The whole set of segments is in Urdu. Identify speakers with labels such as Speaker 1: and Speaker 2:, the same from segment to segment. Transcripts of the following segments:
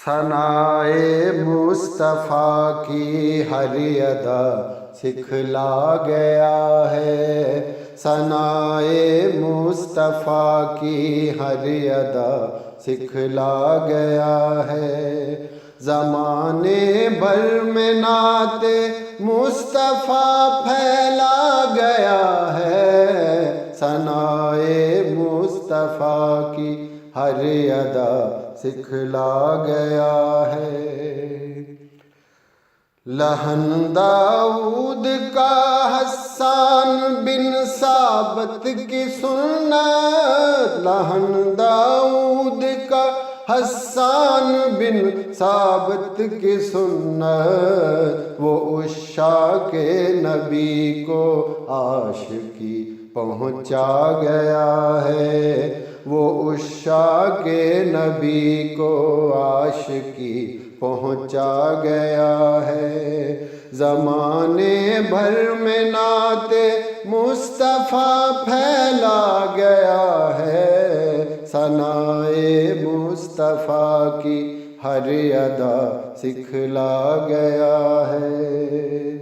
Speaker 1: ثنائے مصطفیٰ کی ہر ادا سکھلا گیا ہے، ثنائے مصطفیٰ کی ہر ادا سکھلا گیا ہے۔ زمانے بھر میں نعت مصطفیٰ پھیلا گیا ہے، ثنائے مصطفیٰ کی ہر ادا سکھلا گیا ہے۔ لہن داؤد کا حسان بن ثابت کی سنت، لہن داؤد کا حسان بن ثابت کی سنت، وہ عشاق نبی کو عاشقی پہنچا گیا ہے، وہ عشاق نبی کو عاشقی پہنچا گیا ہے۔ زمانے بھر میں نعت مصطفیٰ پھیلا گیا ہے، ثنائے مصطفیٰ کی ہر ادا سکھلا گیا ہے۔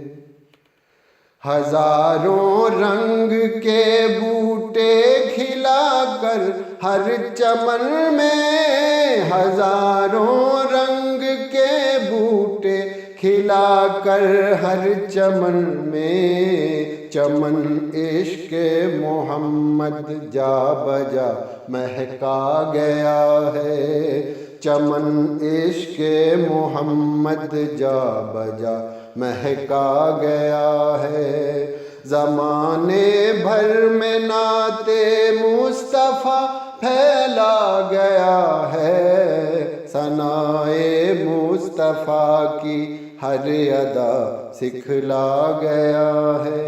Speaker 1: ہزاروں رنگ کے بوٹے کھلا کر ہر چمن میں، ہزاروں رنگ کے بوٹے کھلا کر ہر چمن میں، چمن عشق محمد جا بجا مہکا گیا ہے، چمن عشق محمد جا بجا مہکا گیا ہے۔ زمانے بھر میں نعت مصطفیٰ پھیلا گیا ہے، ثنائے مصطفیٰ کی ہر ادا سکھلا گیا ہے۔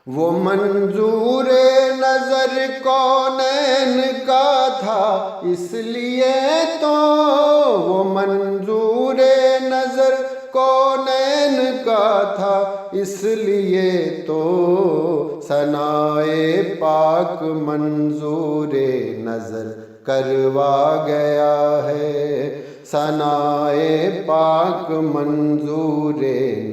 Speaker 1: وہ منظور نظر کونین کا تھا اس لیے تو، وہ منظور نظر کونین کا تھا اس لیے تو، ثنائے پاک منظور نظر کروا گیا ہے، ثنائے پاک منظور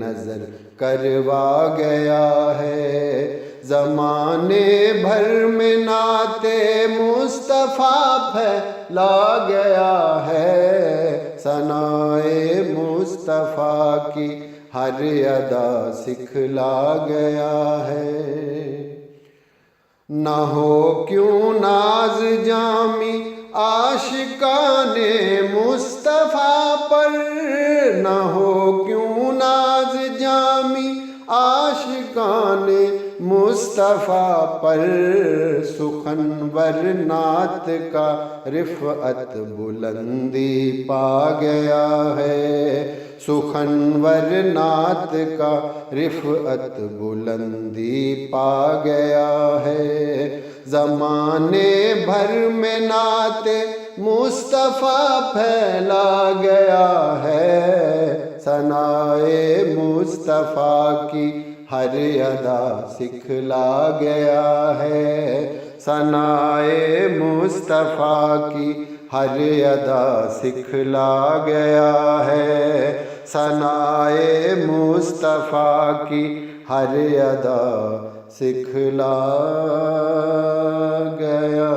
Speaker 1: نظر کروا گیا ہے۔ زمانے بھر میں نعت مصطفیٰ پھیلا گیا ہے، ثنائے مصطفیٰ کی ہر ادا سکھلا گیا ہے۔ نہ ہو کیوں ناز جامی عاشقان مصطفیٰ پر، نہ ہو کیوں ناز جامی عاشقان مصطفیٰ پر، سخنور نعت کا رفعت بلندی پا گیا ہے، سخنور نعت کا رفعت بلندی پا گیا ہے۔ زمانے بھر میں نعت مصطفیٰ پھیلا گیا ہے، ثنائے مصطفیٰ کی ہر ادا سکھلا گیا ہے، ثنائے مصطفیٰ کی ہر ادا سکھلا گیا ہے، ثنائے مصطفیٰ کی ہر ادا سکھلا گیا